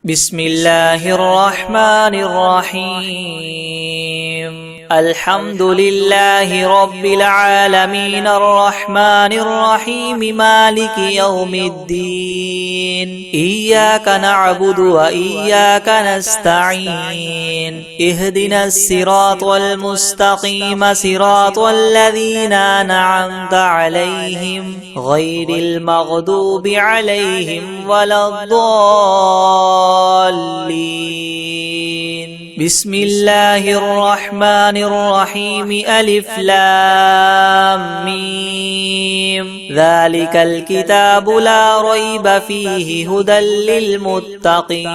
بسم الله الرحمن الرحيم الحمد لله رب العالمين الرحمن الرحيم مالك يوم الدين إياك نعبد وإياك نستعين اهدنا الصراط المستقيم صراط الذين أنعمت عليهم غير المغضوب عليهم ولا الضالين بسم الله الرحمن الرحيم ألف لام ميم ذلك الكتاب لا ريب فيه هدى للمتقين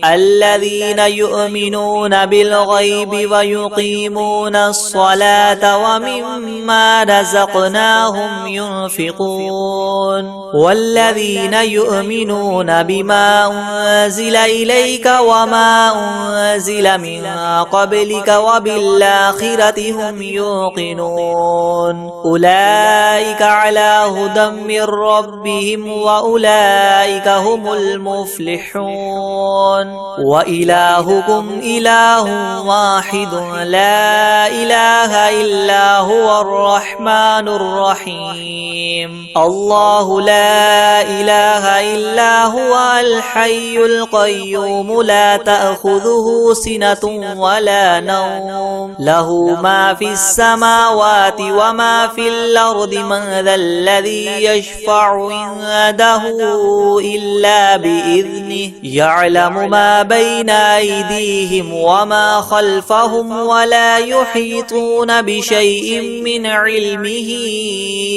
الذين يؤمنون بالغيب ويقيمون الصلاة ومما رزقناهم ينفقون والذين يؤمنون بما أنزل إليك وما أنزل من قبلك وبالآخرة هم يوقنون أولئك على هدى من ربهم وأولئك هم المفلحون وإلهكم إله واحد لا إله إلا هو الرحمن الرحيم الله لا إله إلا هو الحي القيوم لا تأخذه سنة ولا نوم له ما في السماوات وما في الأرض من ذا الذي يشفع عنده إلا بإذنه يعلم ما بين أيديهم وما خلفهم ولا يحيطون بشيء من علمه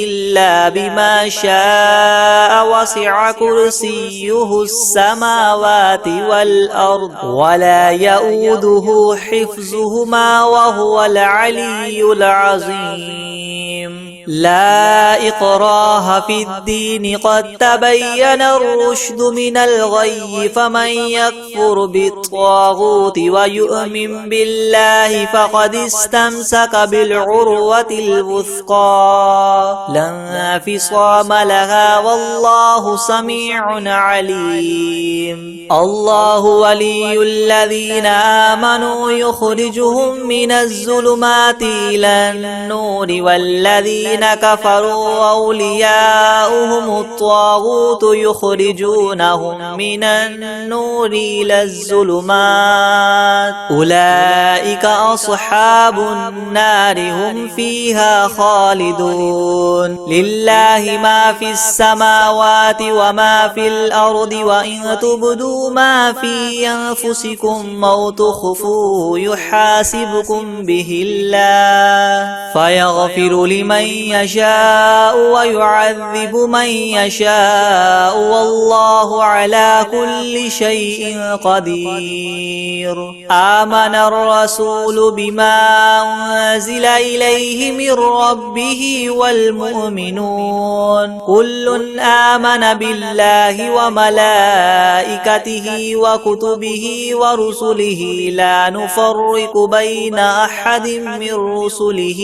إلا بما شاء وسع كرسيه السماوات والأرض ولا يؤوده حفظهما وهو العلي العظيم لا إكراه في الدين قد تبين الرشد من الغي فمن يكفر بالطاغوت ويؤمن بالله فقد استمسك بالعروة الوثقى لا انفصام لها والله سميع عليم الله ولي الذين آمنوا يخرجهم من الظلمات إلى النور والذين كفروا أولياؤهم الطاغوت يخرجونهم من النور إلى الظلمات أولئك أصحاب النار هم فيها خالدون لله ما في السماوات وما في الأرض وإن تبدوا ما في أنفسكم أو تخفوه يحاسبكم به الله فيغفر لمن يشاء ويعذب من يشاء والله على كل شيء قدير آمن الرسول بما أنزل إليه من ربه والمؤمنون كل آمن بالله وملائكته وكتبه ورسله لا نفرق بين أحد من رسله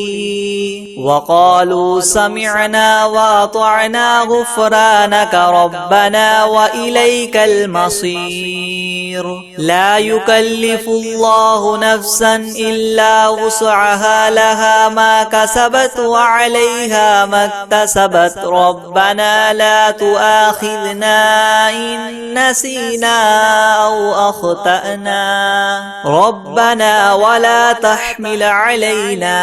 وقالوا سمعنا وأطعنا غفرانك ربنا وإليك المصير لا يكلف الله نفسا إلا وسعها لها ما كسبت وعليها ما اكتسبت ربنا لا تؤاخذنا إن نسينا أو أخطأنا ربنا ولا تحمل علينا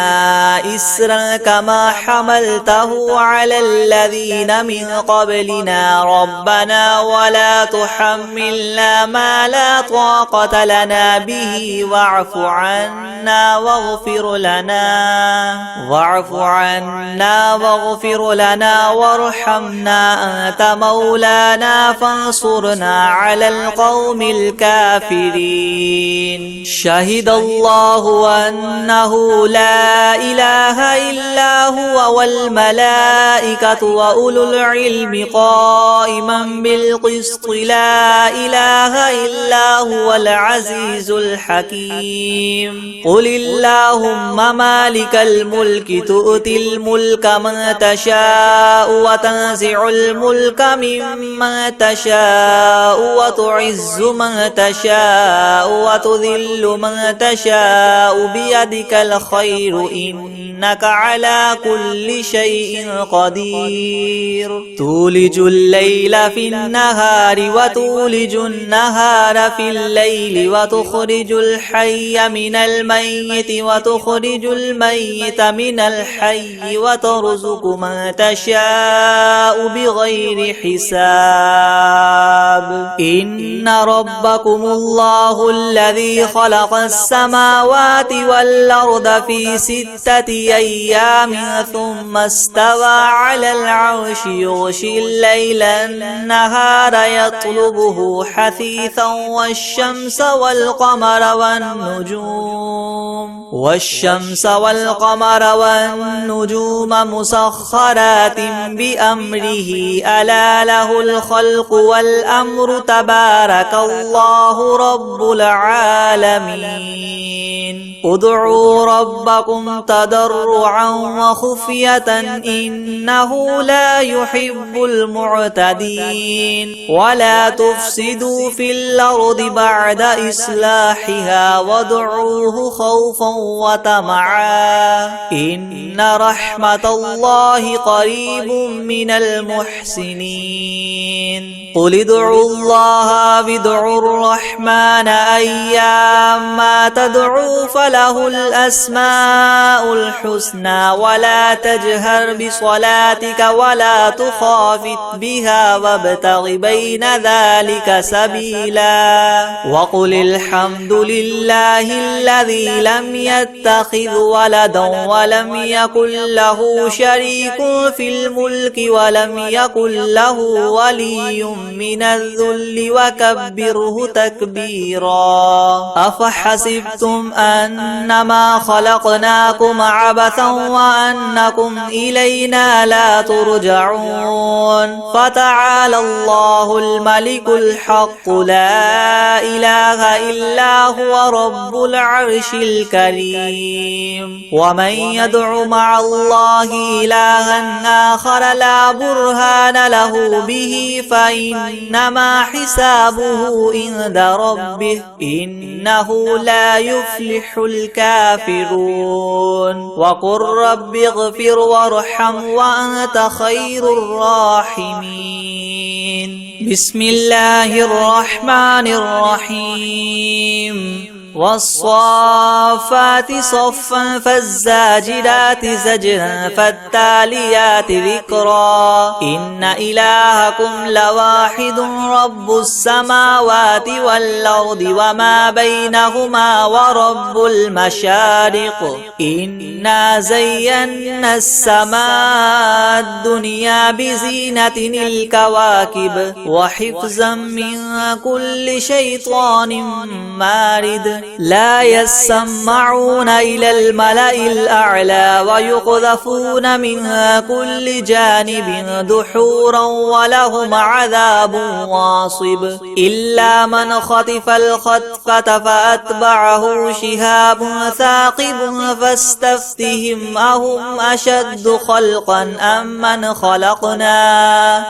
إسرا كما حملته على الذين من قبلنا ربنا ولا تحملنا ما لا طاقة لنا به واعف عنا واغفر لنا وارحمنا أنت مولانا فانصرنا على القوم الكافرين شهد الله أنه لا إله إلا هو والملائكة وأولو العلم قائما بالقسط لا إله إلا هو العزيز الحكيم قل اللهم مالك الملك تؤتي الملك من تشاء وتنزع الملك ممن تشاء وتعز من تشاء وتذل من تشاء بيدك الخير إنك على كل شيء قدير تولج الليل في النهار وتولج النهار في الليل وتخرج الحي من الميت وتخرج الميت من الحي وترزق من تشاء بغير حساب إن ربكم الله الذي خلق السماوات والأرض في 6 أيام ثم استوى على العرش يغشي الليل النهار يطلبه حثيثا والشمس والقمر والنجوم مسخرات بأمره ألا له الخلق والأمر تبارك الله رب العالمين ادعوا ربكم تضرعا وخفية إنه لا يحب المعتدين ولا تفسدوا في الأرض بعد إصلاحها وادعوه خوفا وطمعا إن رحمة الله قريب من المحسنين قل ادعوا الله وادعوا الرحمن أيما تدعوا فله الأسماء الحسنى ولا تجهر بصلاتك ولا تخافت بها وابتغ بين ذلك سبيلا وقل الحمد لله الذي لم يتخذ ولدا ولم يكن له شريك في الملك ولم يكن له ولي من الذل وكبره تكبيرا أفحسبتم أنما خلقناكم عبثا وأنكم إلينا لا ترجعون فتعالى الله الملك الحق لا إله إلا هو رب العرش الكريم ومن يدع مع الله إلها آخر لا برهان له به فإنما حسابه عند ربه إنه لا يفلح الكافرون وقل رب اغفر وارحم وأنت خير الراحمين بسم الله الرحمن الرحيم والصافات صفا فالزاجرات زجرا فالتاليات ذكرا إن إلهكم لواحد رب السماوات والأرض وما بينهما ورب المشارق إنا زينا السماء الدنيا بزينة الكواكب وحفظا من كل شيطان مارد لا يسمعون إلى الملأ الأعلى ويقذفون من كل جانب دحورا ولهم عذاب واصب إلا من خطف الخطفة فأتبعه شهاب ثاقب فاستفتهم أهم أشد خلقا أم من خلقنا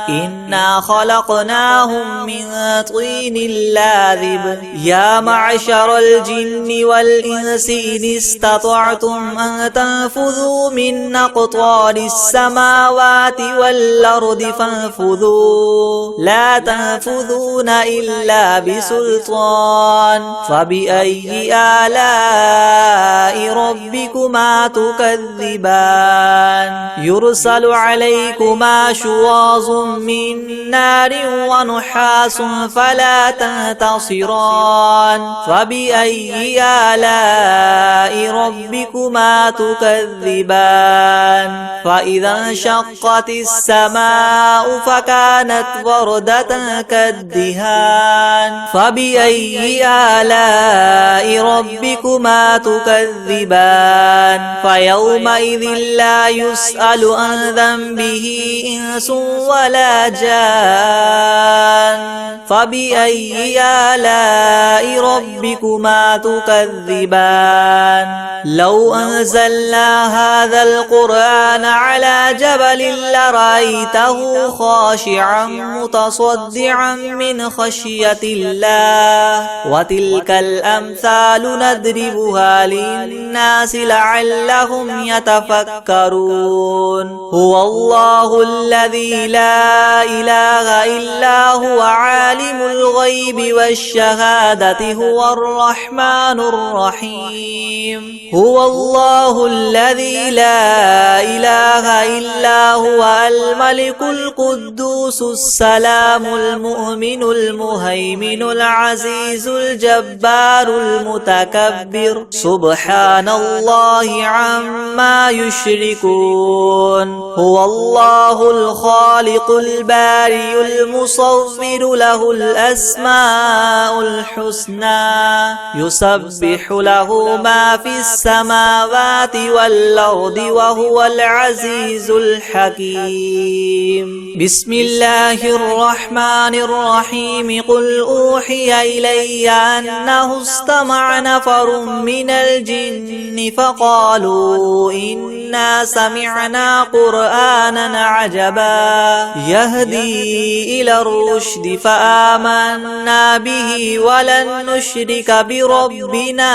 إنا خلقناهم من طين لاذب يا معشر الجن والإنس إن استطعتم أن تنفذوا من أقطار السماوات والأرض فانفذوا لا تنفذون إلا بسلطان فبأي آلاء ربكما تكذبان يرسل عليكما شواظ من نار ونحاس فلا تنتصران فبأي فبأي آلاء ربكما تكذبان فإذا انشقت السماء فكانت وردة كالدهان فبأي آلاء ربكما تكذبان فيومئذ لا يسأل عن ذنبه إنس ولا جان فبأي آلاء ربكما تكذبان لو أنزلنا هذا القرآن على جبل لرأيته خاشعا متصدعا من خشية الله وتلك الأمثال نضربها للناس لعلهم يتفكرون هو الله الذي لا إله إلا هو عالم الغيب والشهادة هو الرحمن الرحيم هو الله الذي لا إله إلا هو الملك القدوس السلام المؤمن المهيمن العزيز الجبار المتكبر سبحان الله عما يشركون هو الله الخالق البارئ المصور له الأسماء الحسنى يسبح له ما في السماوات والأرض وهو العزيز الحكيم بسم الله الرحمن الرحيم قل أوحي إلي أنه استمع نفر من الجن فقالوا إنا سمعنا قرآنا عجبا يهدي إلى الرشد فآمنا به ولن نشرك بربنا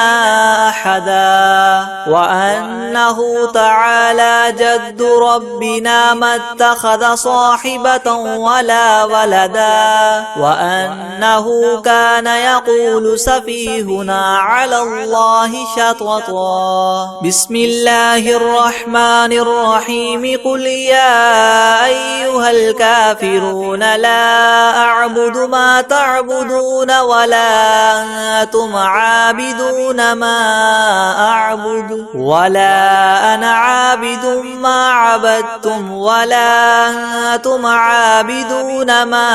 أحدا وأنه تعالى جد ربنا ما اتخذ صاحبة ولا ولدا وأنه كان يقول سفيهنا على الله شططا بسم الله الرحمن الرحيم قل يا أيها الكافرون لا أعبد ما تعبدون ولا أنتم عابدون ما أعبد ولا أنا عابد ما عبدتم ولا أنتم عابدون ما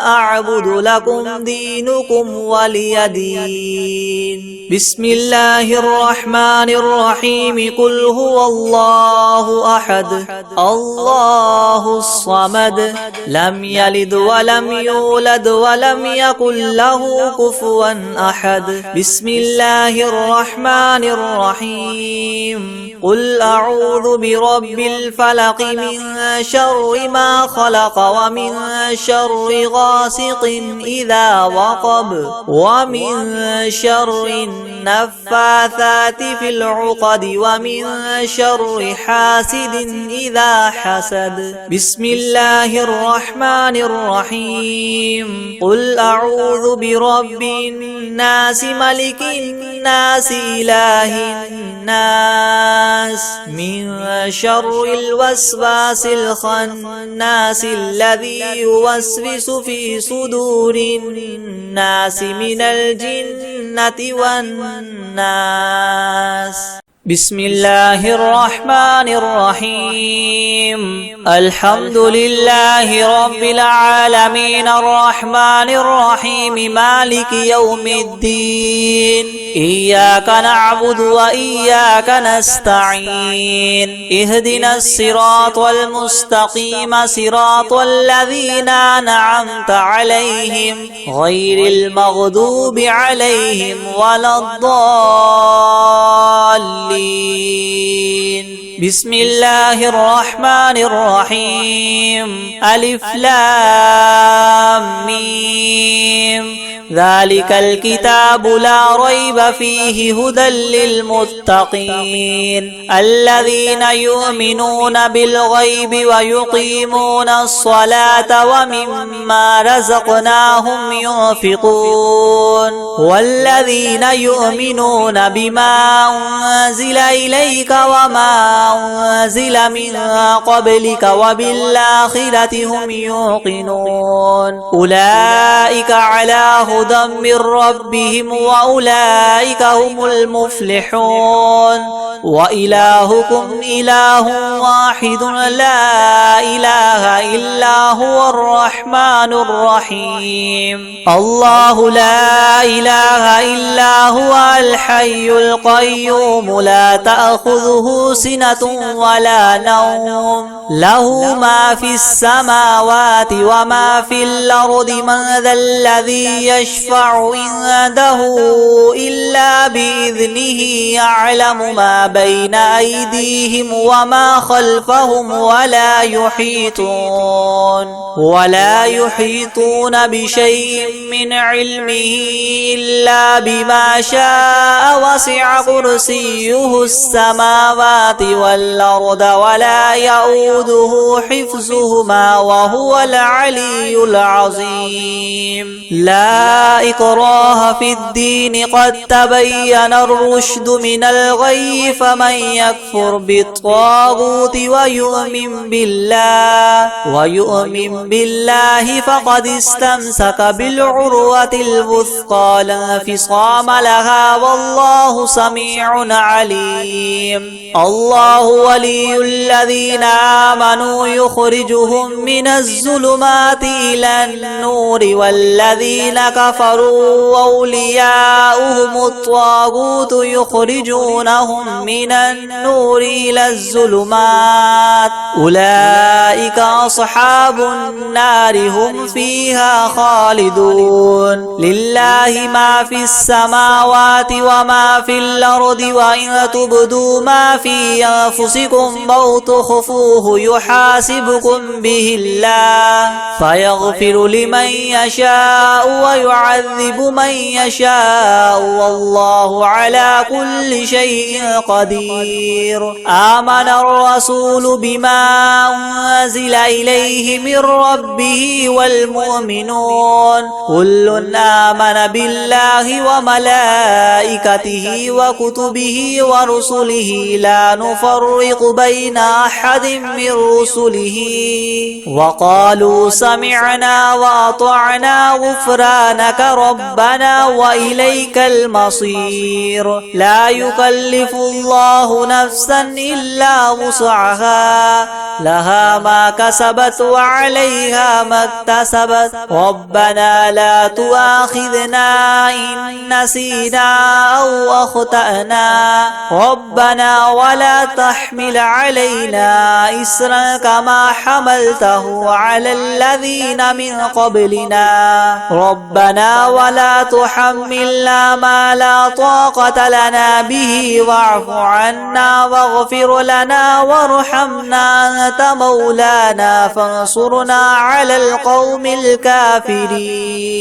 أعبد لكم دينكم ولي دين بسم الله الرحمن الرحيم قل هو الله أحد الله الصمد لم يلد ولم يولد ولم يكن له كفوا أحد بسم الله الرحمن الرحيم قل أعوذ برب الفلق من شر ما خلق ومن شر غاسق إذا وقب ومن شر النفاثات في العقد ومن شر حاسد إذا حسد بسم الله الرحمن الرحيم قل أعوذ برب الناس ملك الناس إله الناس من شر الوسواس الخناس الذي يوسوس في صدور الناس من الجنة والناس بسم الله الرحمن الرحيم الحمد لله رب العالمين الرحمن الرحيم مالك يوم الدين إياك نعبد وإياك نستعين اهدنا الصراط المستقيم صراط الذين أنعمت عليهم غير المغضوب عليهم ولا الضالين بسم الله الرحمن الرحيم ألف لام ميم ذلك الكتاب لا ريب فيه هدى للمتقين الذين يؤمنون بالغيب ويقيمون الصلاة ومما رزقناهم ينفقون والذين يؤمنون بما أنزل إليك وما أنزل من قبلك وبالآخرة هم يوقنون أولئك على هدى من ربهم وأولئك هم المفلحون وإلهكم إله واحد لا إله إلا هو الرحمن الرحيم الله لا إله إلا هو الحي القيوم لا تأخذه سنة ولا نوم له ما في السماوات وما في الأرض من ذا الذي يشفع عنده إلا بإذنه يعلم ما بين أيديهم وما خلفهم ولا يحيطون بشيء من علمه إلا بما شاء وسع كرسيه السماوات والأرض ولا يؤوده حفظهما وهو العلي العظيم لا إكراه في الدين قد تبين الرشد من الغي فمن يكفر بالطاغوت ويؤمن بالله فقد استمسك بالعروة الوثقى لا انفصام لها والله سميع عليم الله ولي الذين آمنوا يخرجهم من الظلمات إلى النور والذين كفروا أولياؤهم الطاغوت يخرجونهم من النور إلى الظلمات أولئك أصحاب النار هم فيها خالدون لله ما في السماوات وما في الأرض وإن تبدوا ما في أنفسكم أو تخفوه يحاسبكم به الله فيغفر لمن يشاء ويعذب من يشاء والله على كل شيء قدير آمن الرسول بما أنزل إليه من ربه والمؤمنون كل آمن بالله وملائكته وكتبه ورسله لا نفرق بين أحد من رسله وقالوا سمعنا وأطعنا غفرانك ربنا وإليك المصير لا يكلف الله نفسا إلا وسعها لها ما كسبت وعليها ما اكتسبت ربنا لا تؤاخذنا إن نسينا أو أخطأنا ربنا ولا تحمل علينا إسرا كما حملته على الذين من قبلنا ربنا ولا تحملنا ما لا طاقة لنا به واعف عنا واغفر لنا وارحمنا أنت مولانا فانصرنا على القوم الكافرين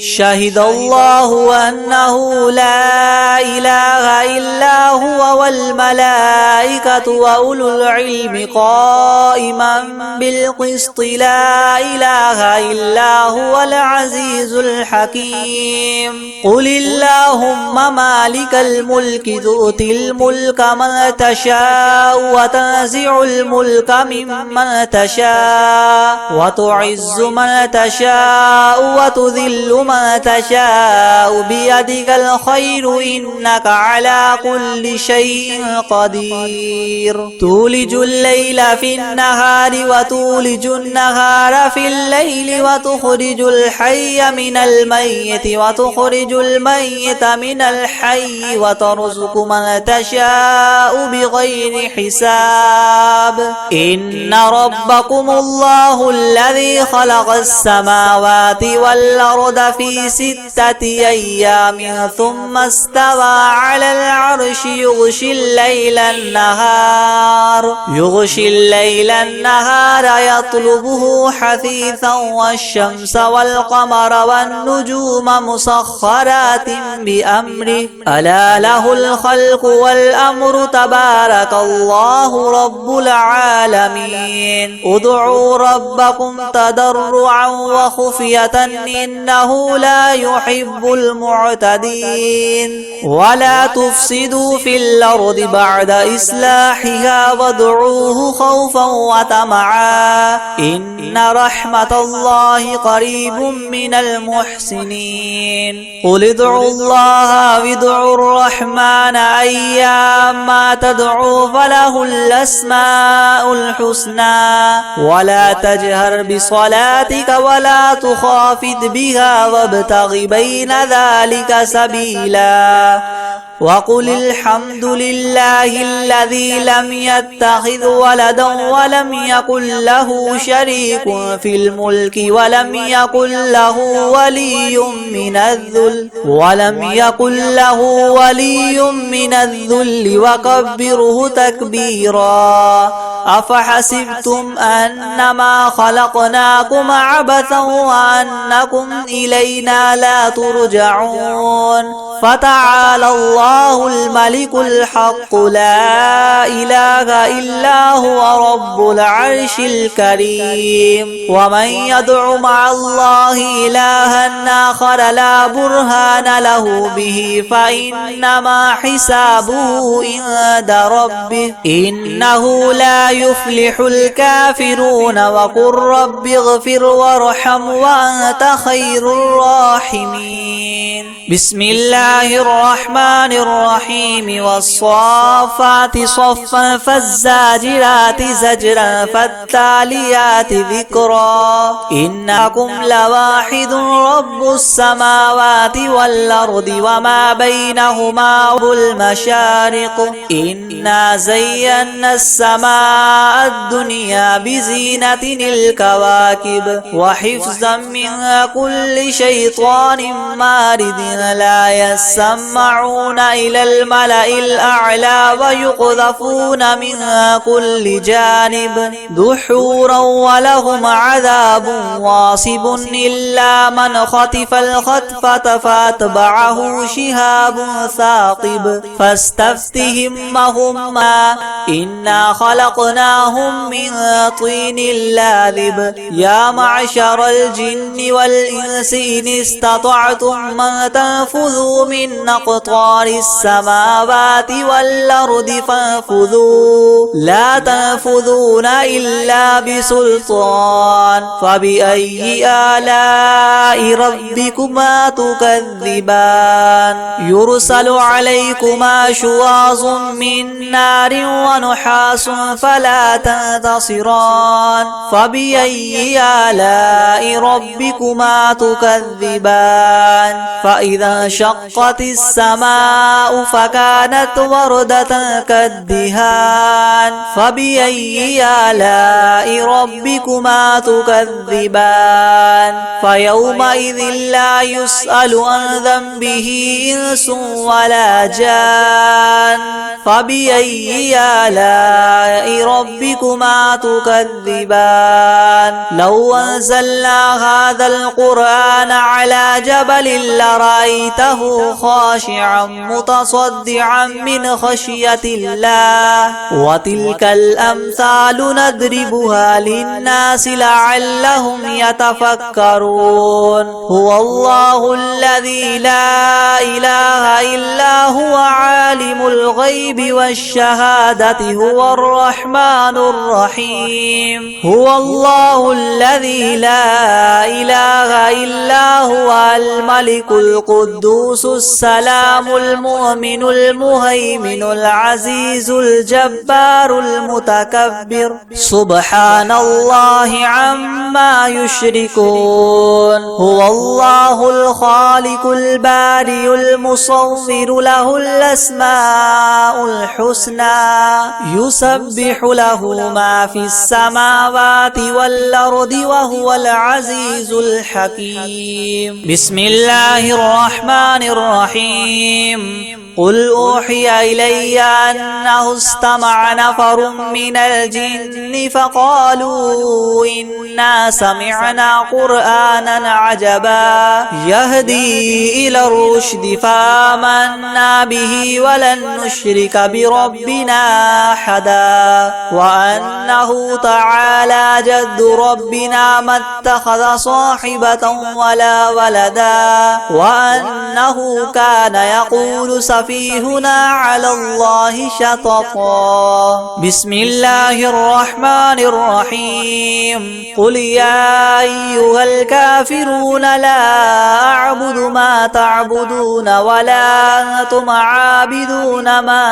شهد الله أنه لا إله إلا هو والملائكة وأولو العلم قائما بالقسط لا إله إلا هو العزيز الحكيم قل اللهم مالك الملك تؤتي الملك من تشاء وتنزع الملك ممن تشاء وتعز من تشاء وتذل من تشاء بيدك الخير إنك على كل شيء قدير تولج الليل في النهار وتولج النهار في الليل وتخرج الحي من الميت وتخرج الميت من الحي وترزق من تشاء بغير حساب إن ربكم الله الذي خلق السماوات والأرض في 6 أيام ثم استوى على العرش يغشي الليل النهار يطلبه حثيثا والشمس والقمر والنجوم مسخرات بأمره ألا له الخلق والأمر تبارك الله رب العالمين ادعوا ربكم تضرعا وخفية إنه لا يحب المعتدين ولا تفسدوا في الأرض بعد إصلاحها وادعوه خوفا وطمعا إن رحمة الله قريب من المحسنين قل ادعوا الله وادعوا الرحمن أيما تدعوا فله الأسماء الحسنى ولا تجهر بصلاتك ولا تخافت بها وابتغ بين ذلك سبيلا وقل الحمد لله الذي لم يتخذ ولدا ولم يكن له شريك في الملك ولم يكن له ولي من الذل وكبره تكبيرا أفحسبتم أنما خلقناكم عبثا وأنكم إلينا لا ترجعون فتعالى الله الملك الحق لا إله إلا هو رب العرش الكريم ومن يدع مع الله إلها آخر لا برهان له به فإنما حسابه عند ربه إنه لا يفلح الكافرون وقل رب اغفر وارحم وأنت خير الراحمين بسم الله الرحمن الرحيم والصافات صفا فالزاجرات زجرا فالتاليات ذكرا إنكم لواحد رب السماوات والأرض وما بينهما والمشارق إنا زينا السماء الدنيا بزينة الكواكب وحفظا من كل شيطان مارد لا يسمعون إلى الملأ الأعلى ويقذفون من كل جانب دحورا ولهم عذاب واصب إلا من خطف الخطفة فاتبعه شهاب ثاقب فاستفتهم هما إنا خلقناهم من طين لاذب يا معشر الجن والإنس إن استطعتم من تنفذوا من أقطار السماوات والأرض فانفذوا لا تنفذون إلا بسلطان فبأي آلاء ربكما تكذبان يرسل عليكما شواظ من نار ونحاس فلا تنتصران فبأي آلاء ربكما تكذبان فإذا انشقت السماء فكانت وردة كالدهان فبأي آلاء ربكما تكذبان فيومئذ لا يسأل عن ذنبه إنس ولا جان فبأي آلاء ربكما تكذبان لو أنزلنا هذا القرآن على جبل لرأيته خاشعا متصدعا من خشية الله وتلك الأمثال نضربها للناس لعلهم يتفكرون هو الله الذي لا إله إلا هو عالم الغيب والشهادة هو الرحمن الرحيم هو الله الذي لا إله إلا هو الملك القدوس السلام المؤمن المهيمن العزيز الجبار المتكبر سبحان الله عما يشركون هو الله الخالق البارئ المصور له الأسماء الحسنى يسبح له ما في السماوات والأرض وهو العزيز الحكيم بسم الله الرحمن الرحيم قل أوحي إلي أنه استمع نفر من الجن فقالوا إنا سمعنا قرآنا عجبا يهدي إلى الرشد فآمنا به ولن نشرك بربنا أحدا وأنه تعالى جد ربنا ما اتخذ صاحبة ولا ولدا وأنه كان يقول سفيهنا على الله شططا بسم الله الرحمن الرحيم قل يا أيها الكافرون لا أعبد ما تعبدون ولا أنتم عابدون ما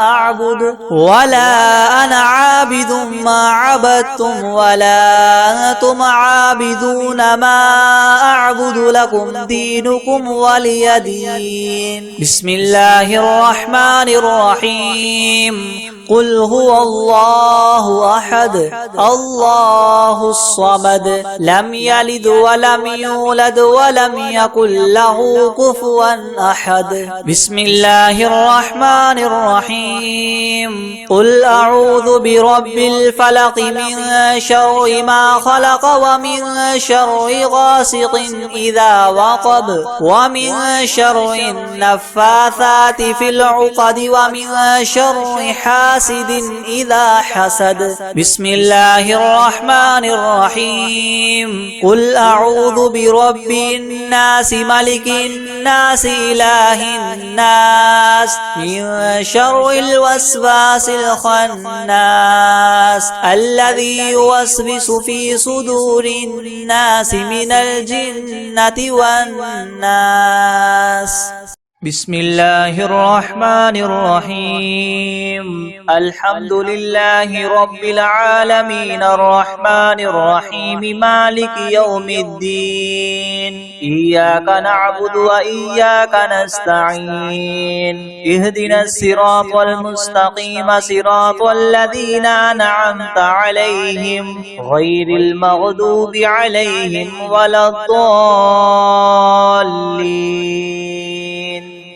أعبد ولا أنا عابد ما عبدتم ولا أنتم عابدون ما أعبد لكم دينكم ولي دين بسم الله الرحمن الرحيم قل هو الله أحد الله الصمد لم يلد ولم يولد ولم يكن له كفوا أحد بسم الله الرحمن الرحيم قل أعوذ برب الفلق من شر ما خلق ومن شر غاسق إذا وقب ومن شر النفاثات في العقد ومن شر حاسد إذا حسد بسم الله الرحمن الرحيم قل أعوذ برب الناس ملك الناس إله الناس من شر الوسواس الخناس الذي يوسوس في صدور الناس من الجنة والناس بسم الله الرحمن الرحيم الحمد لله رب العالمين الرحمن الرحيم مالك يوم الدين إياك نعبد وإياك نستعين اهدنا الصراط المستقيم صراط الذين أنعمت عليهم غير المغضوب عليهم ولا الضالين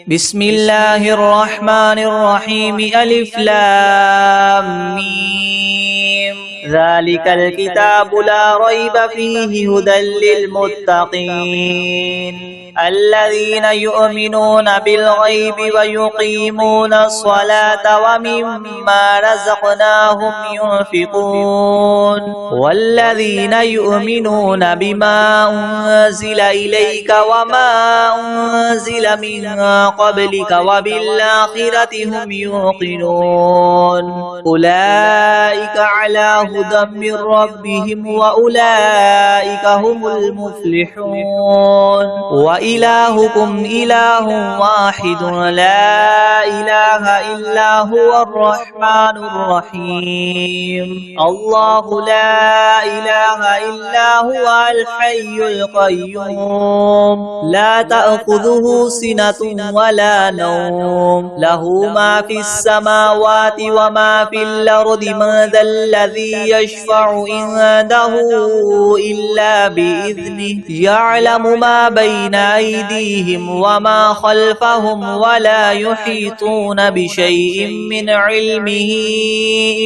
بسم الله الرحمن الرحيم ألف لام ميم ذلك الكتاب لا ريب فيه هدى للمتقين الذين يؤمنون بالغيب ويقيمون الصلاة ومما رزقناهم ينفقون والذين يؤمنون بما أنزل إليك وما أنزل من قبلك وبالآخرة هم يوقنون أولئك على هدى من ربهم وأولئك هم المفلحون وإلهكم إله واحد لا إله إلا هو الرحمن الرحيم الله لا إله إلا هو الحي القيوم لا تأخذه سنة ولا نوم له ما في السماوات وما في الأرض من ذا الذي يشفع عنده إلا بإذنه يعلم ما بين أيديهم وما خلفهم ولا يحيطون بشيء من علمه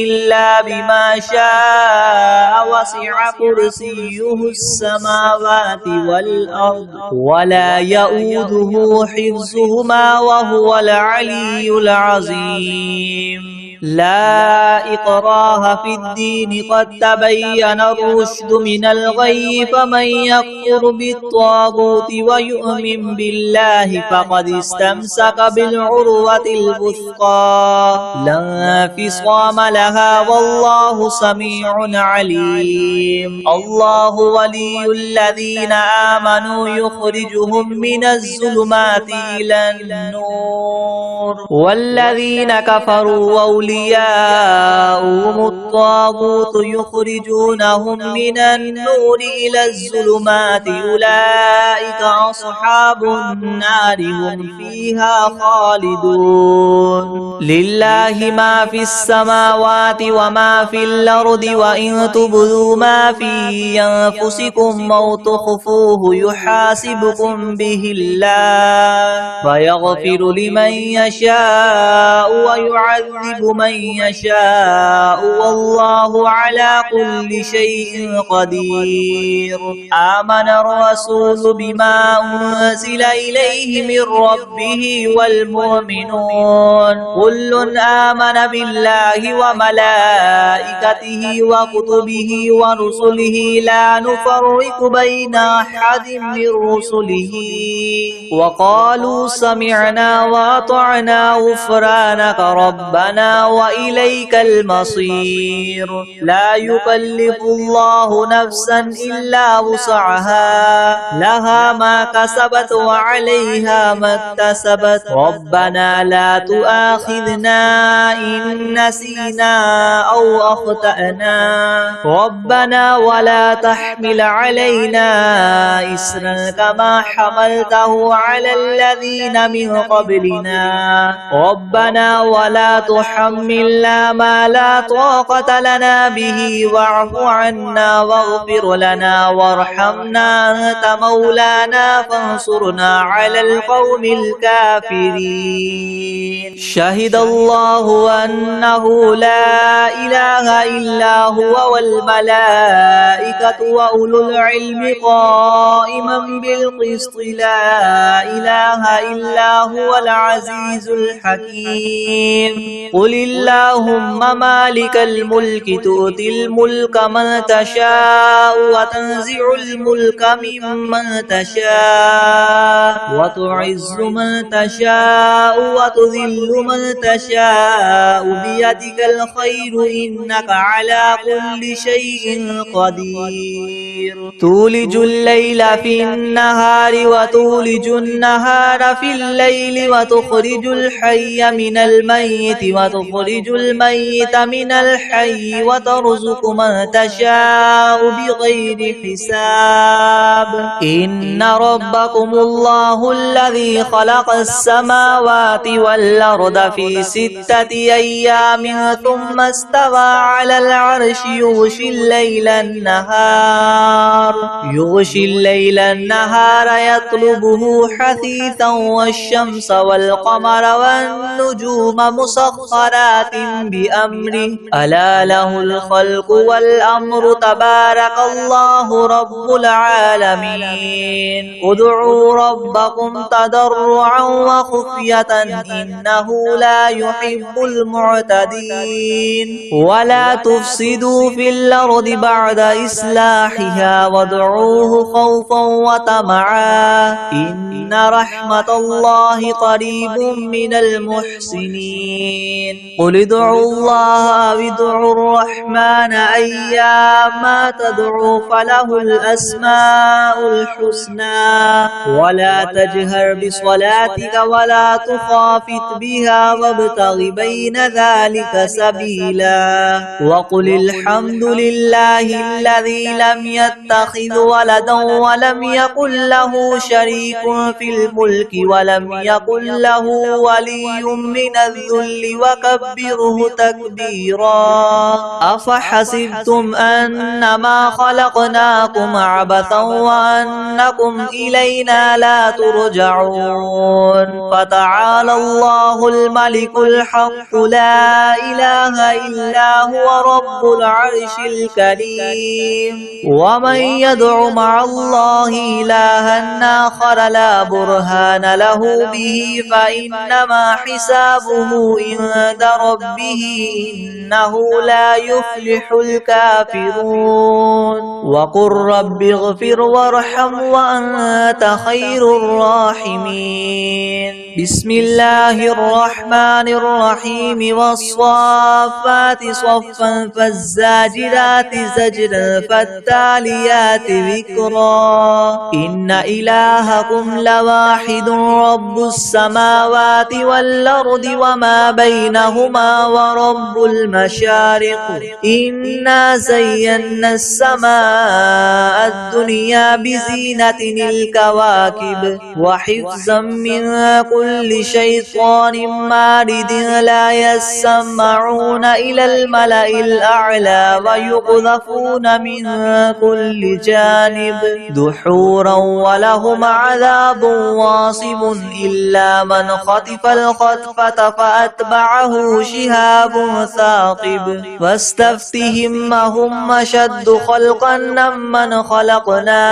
إلا بما شاء وسع كرسيه السماوات والأرض ولا يؤوده حفظهما وهو العلي العظيم لا إكراه في الدين قد تبين الرشد من الغي فمن يكفر بالطاغوت ويؤمن بالله فقد استمسك بالعروة الوثقى لا انفصام لها والله سميع عليم الله ولي الذين آمنوا يخرجهم من الظلمات إلى النور والذين كفروا أولياء أولياؤهم الطاغوت يخرجونهم من النور إلى الظلمات أولئك أصحاب النار هم فيها خالدون لله ما في السماوات وما في الأرض وإن تبدوا ما في أنفسكم أو تخفوه يحاسبكم به الله فيغفر لمن يشاء ويعذب من يشاء والله على كل شيء قدير آمن الرسول بما أنزل إليه من ربه والمؤمنون كل آمن بالله وملائكته وكتبه ورسله لا نفرق بين أحد من رسله وقالوا سمعنا وأطعنا غفرانك ربنا وإليك المصير لا يكلف الله نفسا إلا وسعها لها ما كسبت وعليها ما اكتسبت ربنا لا تؤاخذنا إن نسينا أو أخطأنا ربنا ولا تحمل علينا إسرا كما حملته على الذين من قبلنا ربنا ولا تحملنا ما لا طاقة لنا به واعف عنا واغفر لنا وارحمنا أنت مولانا فانصرنا على القوم الكافرين شهد الله أنه لا إله إلا هو والملائكة وأولو العلم قائما بالقسط لا إله إلا هو العزيز الحكيم قل اللهم مالك الملك تؤتي الملك من تشاء وتنزع الملك ممن تشاء وتعز من تشاء وتذل من تشاء بيدك الخير إنك على كل شيء قدير تولج الليل في النهار وتولج النهار في الليل وتخرج الحي من الميت وتخرج الميت من الحي وترزق من تشاء بغير حساب إن ربكم الله الذي خلق السماوات والأرض في 6 أيام ثم استوى على العرش يغشي الليل النهار يطلبه حثيثا والشمس والقمر والنجوم مسخرات بأمره ألا له الخلق والأمر تبارك الله رب العالمين ادعوا ربكم تضرعا وخفية إنه لا يحب المعتدين ولا تفسدوا في الأرض بعد إصلاحها وادعوه خوفا وطمعا إن رحمة الله قريب من المحسنين قل ادعوا الله أو ادعوا الرحمن أيما تدعوا فله الأسماء الحسنى ولا تجهر بصلاتك ولا تخافت بها وابتغ بين ذلك سبيلا وقل الحمد لله الذي لم يتخذ ولدا ولم يكن له شريك في الملك ولم يكن له ولي من الذل وكبره تكبيرا أفحسبتم أنما خلقناكم عبثا وأنكم إلينا لا ترجعون فتعالى الله الملك الحق لا إله إلا هو رب العرش الكريم ومن يدع مع الله إلها آخر لا برهان له به فإنما حسابه عند ربه إنه لا يفلح الكافرون وقل رب اغفر وارحم وأنت خير الراحمين بسم الله الرحمن الرحيم والصافات صفا فالزاجرات زجرا فالتاليات ذكرا إن إلهكم لواحد رب السماوات والأرض وما بينهما ورب المشارق إنا زينا السماء الدنيا بزينة الكواكب وحفظا من كل شيطان مارد لا يسمعون إلى الملأ الأعلى ويقذفون من كل جانب دحورا ولهم عذاب واصب إلا من خطف الخطفة فأتبعه شهاب ثاقب واستفتهم هم أشد خلقا ممن خلقنا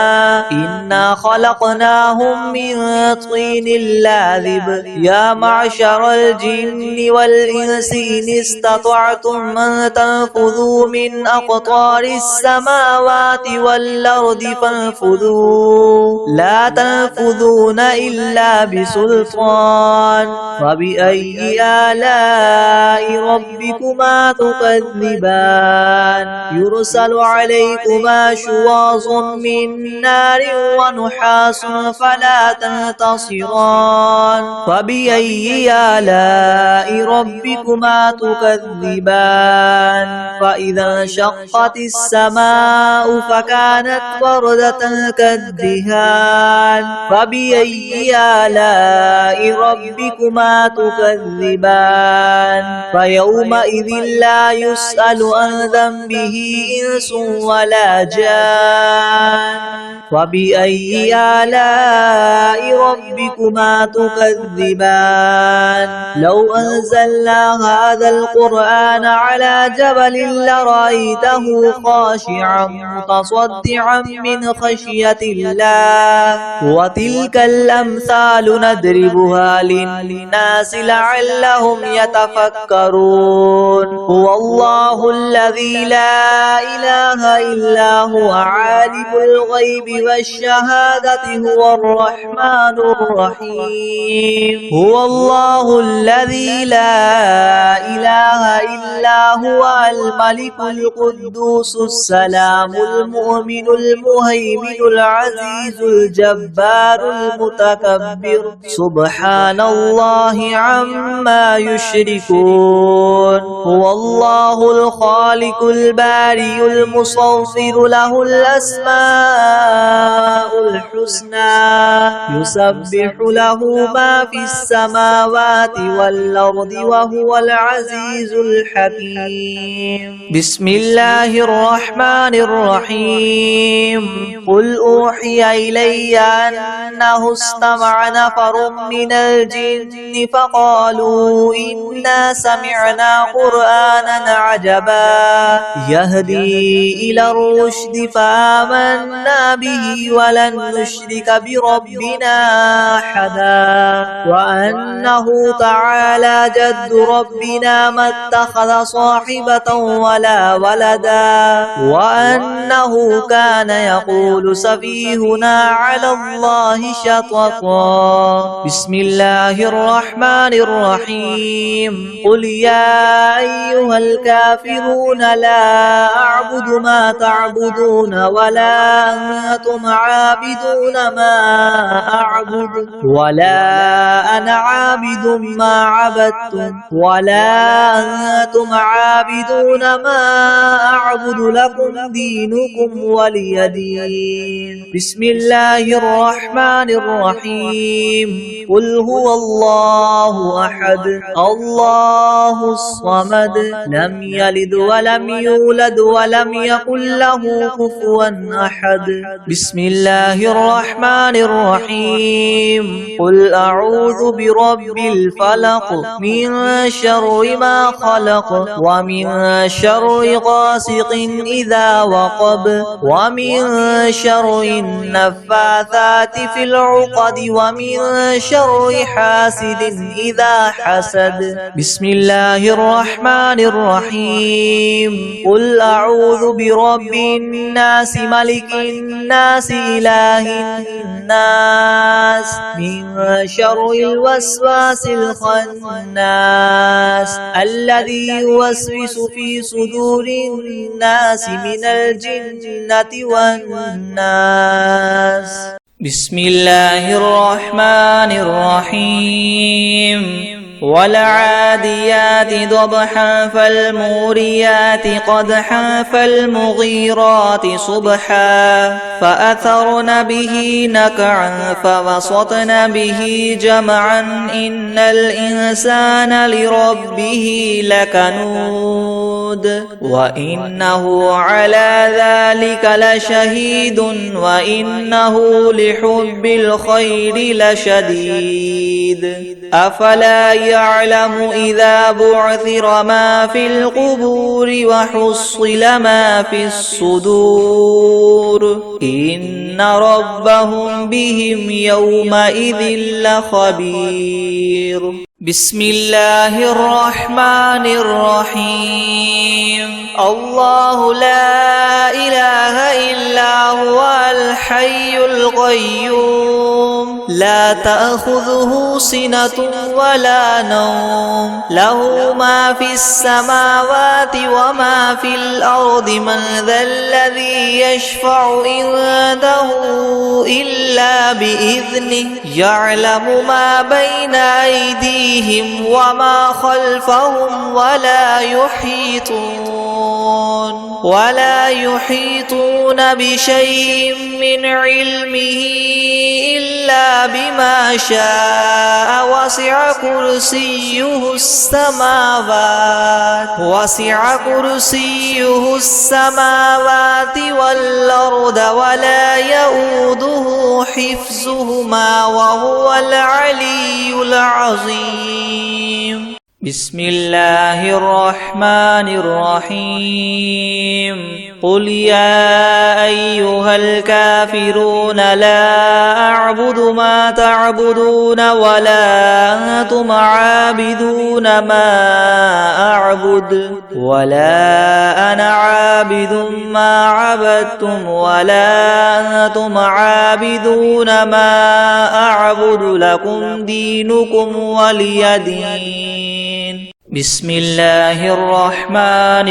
إنا خلقناهم من طين لاذب يا معشر الجن والإنس إن استطعتم أن تنفذوا من أقطار السماوات والأرض فانفذوا لا تنفذون إلا بسلطان فبأي آلاء ربكما تكذبان يرسل عليكما شواظ من نار ونحاس فلا تنتصران فبأي آلاء ربكما تكذبان فإذا انشقت السماء فكانت وردة كالدهان فبأي آلاء ربكما تكذبان فيومئذ لا يسأل عن ذنبه إنس ولا جان وبأي آلاء ربكما تكذبان لو أنزلنا هذا القرآن على جبل لرأيته خاشعا متصدعا من خشية الله وتلك الأمثال نضربها للناس لعلهم يتفكرون هو الله الذي لا إله إلا هو عالم الغيب والشهادة هو الرحمن الرحيم هو الله الذي لا إله إلا هو الملك القدوس السلام المؤمن المهيمن العزيز الجبار المتكبر سبحان الله عما يشركون هو الله الخالق البارئ المصور له الأسماء الحسنى يسبح له ما في السماوات والأرض وهو العزيز الحكيم بسم الله الرحمن الرحيم قل أوحي إلي أنه استمع نفر من الجن فقالوا إنا سمعنا قرآنا عجبا يهدي إلى الرشد فآمنا به ولن نشرك بربنا أحدا وأنه تعالى جد ربنا ما اتخذ صاحبة ولا ولدا وأنه كان يقول سفيهنا على الله شططا بسم الله الرحمن الرحيم قل يا أيها الكافرون لا أعبد ما تعبدون ولا أنتم عابدون ما أعبد ولا أنا عابد ما عبدتم ولا أنتم عابدون ما أعبد لكم دينكم ولي دين بسم الله الرحمن الرحيم قل هو الله أحد الله الصمد لم يلد ولم يولد ولم يكن له كفوا أحد بسم الله الرحمن الرحيم قل أعوذ برب الفلق من شر ما خلق ومن شر غاسق إذا وقب ومن شر النفاثات في العقد ومن شر حاسد إذا حسد بسم الله الرحمن الرحمن الرحيم قل أعوذ برب الناس ملك الناس إله الناس من شر الوسواس الخناس الذي يوسوس في صدور الناس من الجنة والناس. بسم الله الرحمن الرحيم والعاديات ضبحا فالموريات قدحا فالمغيرات صبحا فأثرن به نقعا فوسطن به جمعا إن الإنسان لربه لكنود وإنه على ذلك لشهيد وإنه لحب الخير لشديد. أفلا يعلم إذا بعثر ما في القبور وحصل ما في الصدور إن ربهم بهم يومئذ لخبير. بسم الله الرحمن الرحيم الله لا إله إلا هو الحي القيوم لا تأخذه سنة ولا نوم له ما في السماوات وما في الأرض من ذا الذي يشفع عنده إلا بإذنه يعلم ما بين أيديهم وما خلفهم ولا يحيطون بشيء من علمه إلا بما شاء وسع كرسيه السماوات والأرض ولا يؤوده حفظهما وهو العلي العظيم. بسم الله الرحمن الرحيم قل يا أيها الكافرون لا أعبد ما تعبدون ولا أنتم عابدون ما أعبد ولا أنا عابد ما عبدتم ولا أنتم عابدون ما أعبد لكم دينكم ولي دين. بسم الله الرحمن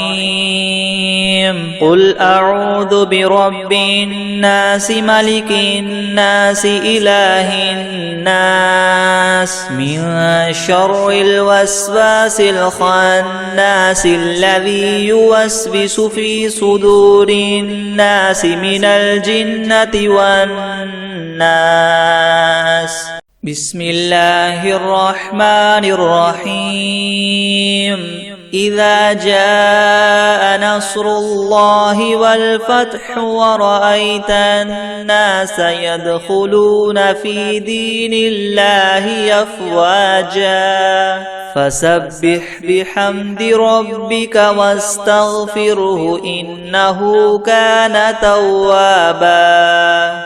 الرحيم قل أعوذ برب الناس ملك الناس إله الناس من شر الوسواس الخناس الذي يوسوس في صدور الناس من الجنة والناس. بسم الله الرحمن الرحيم إذا جاء نصر الله والفتح ورأيت الناس يدخلون في دين الله أفواجا فسبح بحمد ربك واستغفره إنه كان توابا.